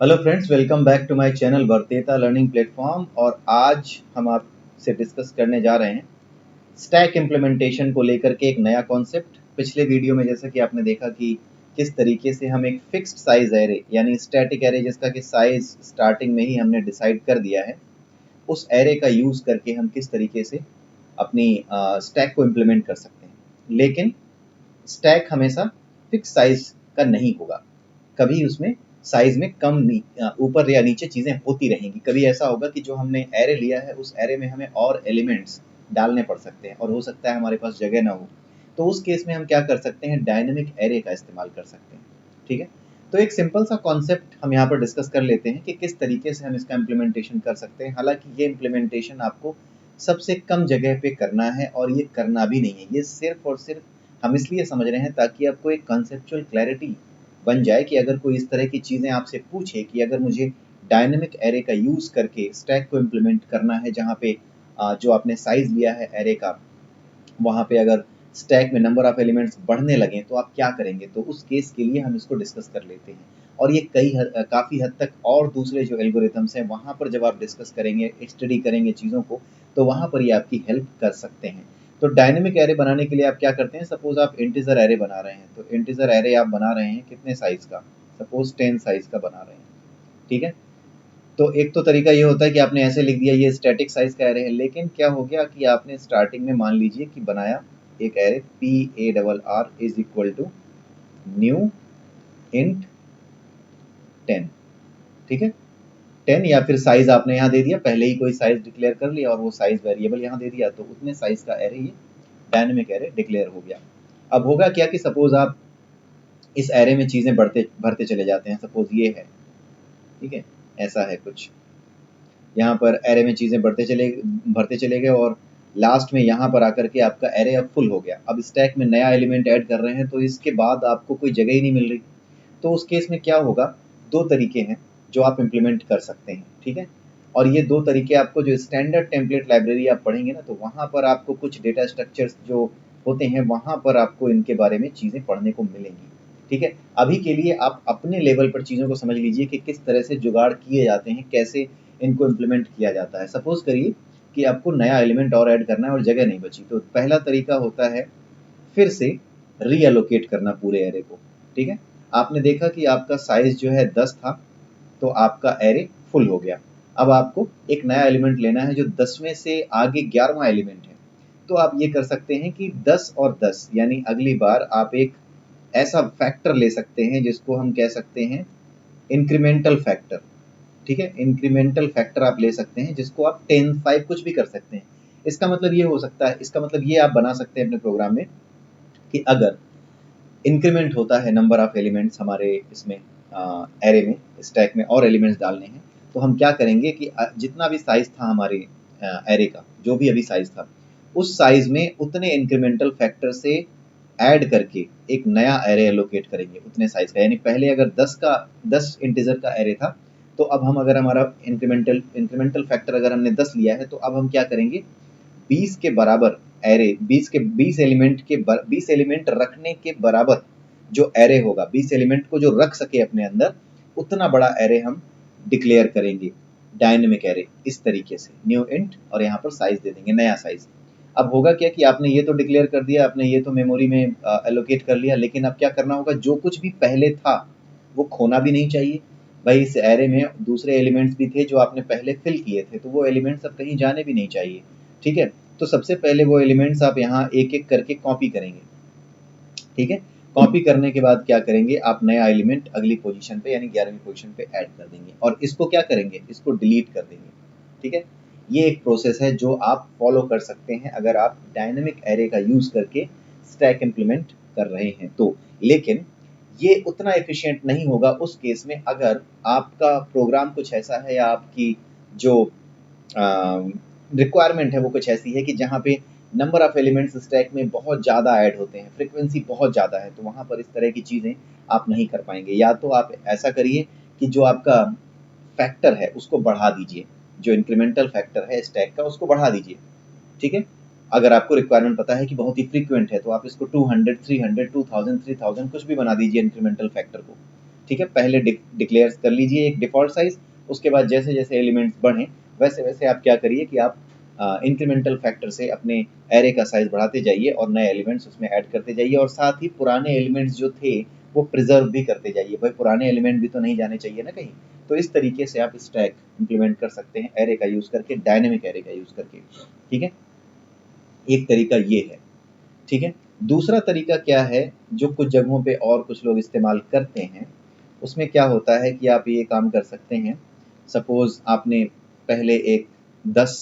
Hello friends, welcome back to my channel वर्तेता learning platform. और आज हम आपसे डिस्कस करने जा रहे हैं स्टैक इम्प्लीमेंटेशन को लेकर के एक नया कॉन्सेप्ट। पिछले वीडियो में जैसा कि आपने देखा कि किस तरीके से हम एक फिक्स्ड साइज एरे यानी स्टैटिक एरे जिसका कि साइज स्टार्टिंग में ही हमने डिसाइड कर दिया है, उस एरे का यूज़ करके हम किस तरीके से अपनी स्टैक को इम्प्लीमेंट कर सकते हैं। लेकिन स्टैक हमेशा फिक्स साइज का नहीं होगा, कभी उसमें साइज में ऊपर या नीचे चीज़ें होती रहेंगी। कभी ऐसा होगा कि जो हमने एरे लिया है उस एरे में हमें और एलिमेंट्स डालने पड़ सकते हैं और हो सकता है हमारे पास जगह ना हो। तो उस केस में हम क्या कर सकते हैं, डायनेमिक एरे का इस्तेमाल कर सकते हैं। ठीक है, तो एक सिंपल सा कॉन्सेप्ट हम यहाँ पर डिस्कस कर लेते हैं कि किस तरीके से हम इसका इम्प्लीमेंटेशन कर सकते हैं। हालांकि ये इम्प्लीमेंटेशन आपको सबसे कम जगह पे करना है और ये करना भी नहीं है, ये सिर्फ और सिर्फ हम इसलिए समझ रहे हैं ताकि आपको एक कॉन्सेप्चुअल क्लैरिटी बन जाए कि अगर कोई इस तरह की चीज़ें आपसे पूछे कि अगर मुझे डायनेमिक एरे का यूज़ करके स्टैक को इम्प्लीमेंट करना है, जहाँ पे जो आपने साइज़ लिया है एरे का, वहाँ पे अगर स्टैक में नंबर ऑफ एलिमेंट्स बढ़ने लगें तो आप क्या करेंगे। तो उस केस के लिए हम इसको डिस्कस कर लेते हैं। और ये काफ़ी हद तक और दूसरे जो एल्गोरिथम्स हैं वहाँ पर जब आप डिस्कस करेंगे, स्टडी करेंगे चीज़ों को, तो वहाँ पर ये आपकी हेल्प कर सकते हैं। तो डायनेमिक एरे बनाने के लिए आप क्या करते हैं, सपोज आप इंटीजर एरे बना रहे हैं, तो इंटीजर एरे आप बना रहे हैं कितने साइज़ का, सपोज 10 साइज़ का बना रहे हैं। ठीक है, तो एक तो तरीका ये होता है कि आपने ऐसे लिख दिया ये स्टैटिक साइज का एरे है। लेकिन क्या हो गया कि आपने स्टार्टिंग में मान लीजिए कि बनाया एक array P A double R is equal to new int 10। ठीक है, 10 या फिर साइज आपने यहाँ दे दिया, पहले ही कोई साइज डिक्लेयर कर लिया और वो साइज वेरिएबल यहाँ दे दिया, तो उतने साइज का एरे ये डायनेमिक एरे डिक्लेयर हो गया। अब होगा क्या कि सपोज आप इस एरे में चीज़ें बढ़ते भरते चले जाते हैं, सपोज ये है, ठीक है, ऐसा है कुछ, यहाँ पर एरे में चीज़ें भरते चले गए और लास्ट में यहाँ पर आकर के आपका एरे अब फुल हो गया। अब स्टैक में नया एलिमेंट ऐड कर रहे हैं तो इसके बाद आपको कोई जगह ही नहीं मिल रही। तो उस केस में क्या होगा, दो तरीके हैं जो आप इम्प्लीमेंट कर सकते हैं। ठीक है, और ये दो तरीके आपको जो स्टैंडर्ड टेम्पलेट लाइब्रेरी आप पढ़ेंगे ना, तो वहाँ पर आपको कुछ डेटा स्ट्रक्चर्स जो होते हैं वहाँ पर आपको इनके बारे में चीज़ें पढ़ने को मिलेंगी। ठीक है, अभी के लिए आप अपने लेवल पर चीज़ों को समझ लीजिए कि किस तरह से जुगाड़ किए जाते हैं, कैसे इनको इम्प्लीमेंट किया जाता है। सपोज करिए कि आपको नया एलिमेंट और ऐड करना है और जगह नहीं बची, तो पहला तरीका होता है फिर से रीएलोकेट करना पूरे एरे को। ठीक है, आपने देखा कि आपका साइज जो है 10 था, तो आपका एरे फुल हो गया। अब आपको एक नया एलिमेंट लेना है जो 10 में से आगे 11वां एलिमेंट है। तो आप ये कर सकते हैं कि 10 और 10 यानी अगली बार आप एक ऐसा फैक्टर ले सकते हैं जिसको हम कह सकते हैं इंक्रीमेंटल फैक्टर। ठीक है, इंक्रीमेंटल फैक्टर आप ले सकते हैं जिसको आप 10 5 कुछ भी कर सकते हैं। इसका मतलब ये हो सकता है, इसका मतलब ये आप बना सकते हैं अपने प्रोग्राम में कि अगर इंक्रीमेंट होता है नंबर ऑफ एलिमेंट्स हमारे इसमें एरे में, स्टैक में और एलिमेंट्स डालने हैं, तो हम क्या करेंगे कि जितना भी साइज था हमारे एरे का, जो भी अभी साइज था, उस साइज में उतने इंक्रीमेंटल फैक्टर से ऐड करके एक नया एरे एलोकेट करेंगे उतने साइज का। यानी पहले अगर 10 इंटीजर का एरे था, तो अब हम अगर हमारा इंक्रीमेंटल फैक्टर अगर हमने 10 लिया है, तो अब हम क्या करेंगे, 20 के बराबर एरे, 20 एलिमेंट रखने के बराबर जो एरे होगा, 20 एलिमेंट को जो रख सके अपने अंदर, उतना बड़ा एरे हम डिक्लेयर करेंगे, डायनेमिक एरे। इस तरीके से न्यू इंट और यहाँ पर साइज दे देंगे, नया साइज। अब होगा क्या कि आपने ये तो डिक्लेयर कर दिया, आपने ये तो मेमोरी में एलोकेट कर लिया, लेकिन अब क्या करना होगा, जो कुछ भी पहले था वो खोना भी नहीं चाहिए। भाई इस एरे में दूसरे एलिमेंट्स भी थे जो आपने पहले फिल किए थे, तो वो एलिमेंट्स अब कहीं जाने भी नहीं चाहिए। ठीक है, तो सबसे पहले वो एलिमेंट्स आप यहाँ एक एक करके कॉपी करेंगे। ठीक है, कॉपी करने के बाद क्या करेंगे, आप नया एलिमेंट अगली पोजीशन पे यानी 11वीं पोजीशन पे ऐड कर देंगे और इसको क्या करेंगे, इसको डिलीट कर देंगे। ठीक है, ये एक प्रोसेस है जो आप फॉलो कर सकते हैं अगर आप डायनेमिक एरे का यूज करके स्टैक इंप्लीमेंट कर रहे हैं तो। लेकिन ये उतना एफिशिएंट नहीं होगा उस केस में अगर आपका प्रोग्राम कुछ ऐसा है या आपकी जो रिक्वायरमेंट है वो कुछ ऐसी है कि जहाँ पे नंबर ऑफ एलिमेंट्स स्टैक में बहुत ज़्यादा ऐड होते हैं, फ्रीक्वेंसी बहुत ज़्यादा है, तो वहाँ पर इस तरह की चीज़ें आप नहीं कर पाएंगे। या तो आप ऐसा करिए कि जो आपका फैक्टर है उसको बढ़ा दीजिए, जो इंक्रीमेंटल फैक्टर है स्टैक का उसको बढ़ा दीजिए। ठीक है, अगर आपको रिक्वायरमेंट पता है कि बहुत ही फ्रीक्वेंट है, तो आप इसको 200 300 2000 3000 कुछ भी बना दीजिए इंक्रीमेंटल फैक्टर को। ठीक है, पहले डिक्लेयर कर लीजिए एक डिफ़ॉल्ट साइज़, उसके बाद जैसे जैसे एलिमेंट्स बढ़ें वैसे वैसे आप क्या करिए कि आप इंक्रीमेंटल फैक्टर से अपने एरे का साइज़ बढ़ाते जाइए और नए एलिमेंट्स उसमें ऐड करते जाइए और साथ ही पुराने एलिमेंट्स जो थे वो प्रिजर्व भी करते जाइए। भाई पुराने एलिमेंट भी तो नहीं जाने चाहिए ना कहीं। तो इस तरीके से आप स्टैक इम्प्लीमेंट कर सकते हैं एरे का यूज़ करके, डायनेमिक एरे का यूज़ करके। ठीक है, एक तरीका ये है। ठीक है, दूसरा तरीका क्या है जो कुछ जगहों पे और कुछ लोग इस्तेमाल करते हैं, उसमें क्या होता है कि आप ये काम कर सकते हैं। सपोज़ आपने पहले एक 10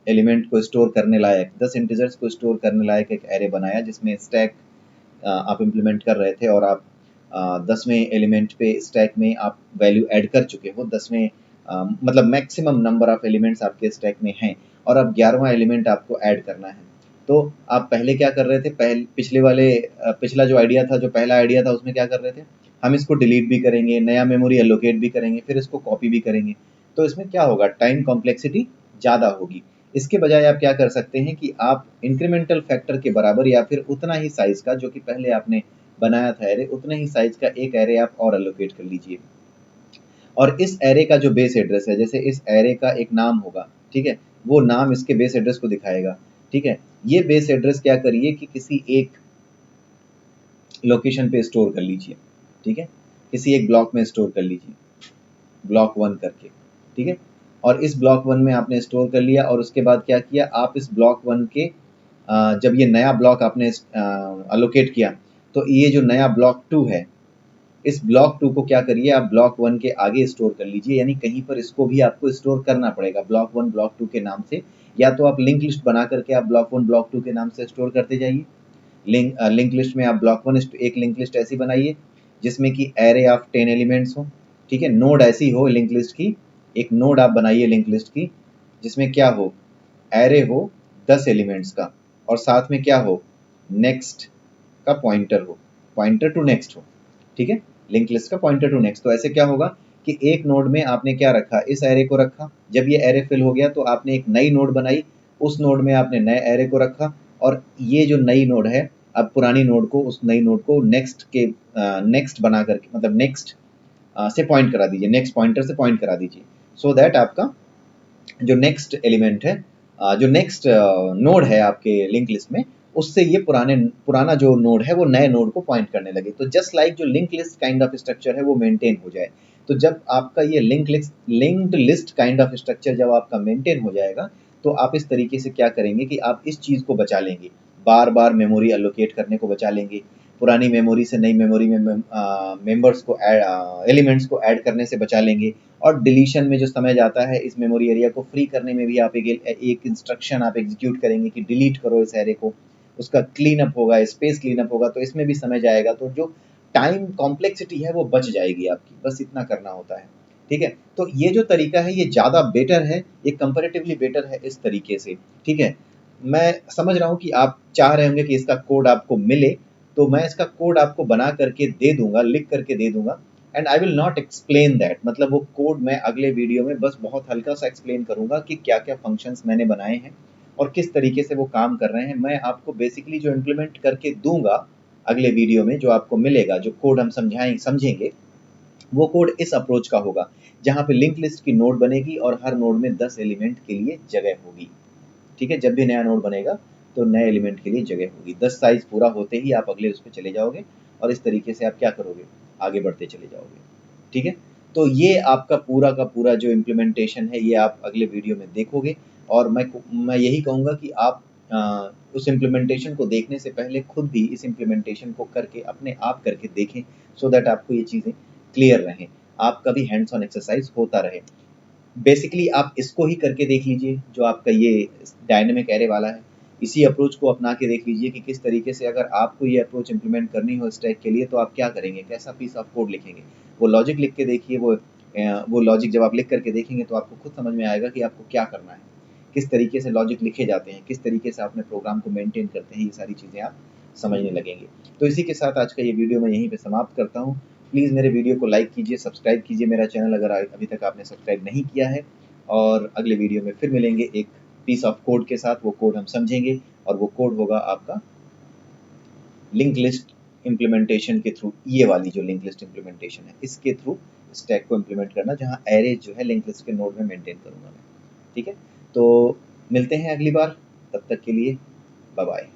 एलिमेंट को स्टोर करने लायक, 10 इंटीजर्स को स्टोर करने लायक एक एरे बनाया जिसमें स्टैक आप इम्प्लीमेंट कर रहे थे और आप 10वें एलिमेंट पे स्टैक में आप वैल्यू ऐड कर चुके हो। 10वें मतलब मैक्सिमम नंबर ऑफ एलिमेंट्स आपके स्टैक में हैं और अब 11वां एलिमेंट आपको ऐड करना है। तो आप पहले क्या कर रहे थे, पिछला जो आइडिया था, जो पहला आइडिया था उसमें क्या कर रहे थे, हम इसको डिलीट भी करेंगे, नया मेमोरी एलोकेट भी करेंगे, फिर इसको कॉपी भी करेंगे। तो इसमें क्या होगा, टाइम कॉम्प्लेक्सिटी ज़्यादा होगी। इसके बजाय आप क्या कर सकते हैं कि आप इंक्रीमेंटल फैक्टर के बराबर या फिर उतना ही साइज़ का जो कि पहले आपने बनाया था एरे, उतने ही साइज़ का एक एरे आप और एलोकेट कर लीजिए। और इस एरे का जो बेस एड्रेस है, जैसे इस एरे का एक नाम होगा, ठीक है, वो नाम इसके बेस एड्रेस को दिखाएगा। ठीक है, ये बेस एड्रेस क्या करिए कि किसी एक लोकेशन पे स्टोर कर लीजिए। ठीक है, किसी एक ब्लॉक में स्टोर कर लीजिए, ब्लॉक 1 करके। ठीक है, और इस ब्लॉक 1 में आपने स्टोर कर लिया और उसके बाद क्या किया, आप इस ब्लॉक 1 के जब ये नया ब्लॉक आपने अलोकेट किया, तो ये जो नया ब्लॉक 2 है, इस ब्लॉक 2 को क्या करिए, आप ब्लॉक 1 के आगे स्टोर कर लीजिए, यानी कहीं पर इसको भी आपको स्टोर करना पड़ेगा ब्लॉक 1 ब्लॉक 2 के नाम से। या तो आप लिंक लिस्ट बना करके आप ब्लॉक 1 ब्लॉक 2 के नाम से स्टोर करते जाइए। लिंक लिस्ट में आप ब्लॉक 1 एक लिंक लिस्ट ऐसी बनाइए जिसमें कि एरे ऑफ 10 एलिमेंट्स हो। ठीक है, नोड ऐसी हो लिंक लिस्ट की, एक नोड आप बनाइए लिंक लिस्ट की जिसमें क्या हो, एरे हो 10 एलिमेंट्स का और साथ में क्या हो, नेक्स्ट का पॉइंटर हो, पॉइंटर टू नेक्स्ट हो। ठीक है, लिंक लिस्ट का पॉइंटर टू नेक्स्ट। तो ऐसे क्या होगा कि एक नोड में आपने क्या रखा, इस एरे को रखा, जब ये एरे फिल हो गया तो आपने एक नई नोड बनाई, उस नोड में आपने नए एरे को रखा और ये जो नई नोड है, अब पुरानी नोड को, उस नई नोड को नेक्स्ट बना करके, मतलब नेक्स्ट से पॉइंट करा दीजिए, नेक्स्ट पॉइंटर से पॉइंट करा दीजिए, सो दैट आपका जो नेक्स्ट एलिमेंट है, जो नेक्स्ट नोड है आपके लिंक लिस्ट में, उससे ये पुराना जो नोड है वो नए नोड को पॉइंट करने लगे। तो जस्ट लाइक जो link list kind of structure है वो मेंटेन हो जाए। तो जब आपका ये linked list kind of structure जब आपका मेंटेन हो जाएगा, तो आप इस तरीके से क्या करेंगे कि आप इस चीज़ को बचा लेंगे, बार बार मेमोरी एलोकेट करने को बचा लेंगे, पुरानी मेमोरी से नई मेमोरी में मेंबर्स को एलिमेंट्स को ऐड करने से बचा लेंगे। और डिलीशन में जो समय जाता है इस मेमोरी एरिया को फ्री करने में भी आप एक इंस्ट्रक्शन आप एग्जीक्यूट करेंगे कि डिलीट करो इस एरे को, उसका क्लीन अप होगा, स्पेस क्लीन अप होगा, तो इसमें भी समय जाएगा। तो जो टाइम कॉम्प्लेक्सिटी है वो बच जाएगी आपकी, बस इतना करना होता है। ठीक है, तो ये जो तरीका है ये ज़्यादा बेटर है, ये कंपेरेटिवली बेटर है इस तरीके से। ठीक है, मैं समझ रहा हूँ कि आप चाह रहे होंगे कि इसका कोड आपको मिले, तो मैं इसका कोड आपको बना करके दे दूंगा, लिख करके दे दूंगा, and I will not explain that, मतलब वो कोड मैं अगले वीडियो में बस बहुत हल्का सा एक्सप्लेन करूंगा कि क्या क्या फंक्शंस मैंने बनाए हैं और किस तरीके से वो काम कर रहे हैं। मैं आपको बेसिकली जो इम्प्लीमेंट करके दूंगा अगले वीडियो में, जो आपको मिलेगा, जो कोड हम समझेंगे, वो कोड इस अप्रोच का होगा जहाँ पे लिंक लिस्ट की नोड बनेगी और हर नोड में 10 एलिमेंट के लिए जगह होगी। ठीक है, जब भी नया नोड बनेगा तो नए एलिमेंट के लिए जगह होगी। 10 साइज पूरा होते ही आप अगले उस पर चले जाओगे और इस तरीके से आप क्या करोगे, आगे बढ़ते चले जाओगे। ठीक है, तो ये आपका पूरा का पूरा जो इम्प्लीमेंटेशन है ये आप अगले वीडियो में देखोगे। और मैं यही कहूँगा कि आप उस इम्प्लीमेंटेशन को देखने से पहले खुद भी इस इम्प्लीमेंटेशन को करके अपने आप करके देखें, सो दैट आपको ये चीज़ें क्लियर रहें, आपका भी हैंड्स ऑन एक्सरसाइज होता रहे। बेसिकली आप इसको ही करके देख लीजिए जो आपका ये डायनेमिक एरे वाला है, इसी अप्रोच को अपना के देख लीजिए कि किस तरीके से अगर आपको ये अप्रोच इम्प्लीमेंट करनी हो स्टैक के लिए तो आप क्या करेंगे, कैसा पीस ऑफ कोड लिखेंगे। वो लॉजिक लिख के देखिए, वो लॉजिक जब आप लिख करके देखेंगे तो आपको खुद समझ में आएगा कि आपको क्या करना है, किस तरीके से लॉजिक लिखे जाते हैं, किस तरीके से अपने प्रोग्राम को मेंटेन करते हैं, ये सारी चीज़ें आप समझने लगेंगे। तो इसी के साथ आज का ये वीडियो मैं यहीं पे समाप्त करता हूँ। प्लीज़ मेरे वीडियो को लाइक कीजिए, सब्सक्राइब कीजिए मेरा चैनल अगर अभी तक आपने सब्सक्राइब नहीं किया है। और अगले वीडियो में फिर मिलेंगे एक पीस ऑफ कोड के साथ, वो कोड हम समझेंगे और वो कोड होगा आपका लिंक लिस्ट इम्प्लीमेंटेशन के थ्रू, ये वाली जो लिंक लिस्ट इम्प्लीमेंटेशन है इसके थ्रू स्टैक को इम्प्लीमेंट करना, जहाँ एरेज जो है लिंक लिस्ट के नोड में मेंटेन करूँगा मैं। ठीक है, तो मिलते हैं अगली बार, तब तक के लिए बाय बाय।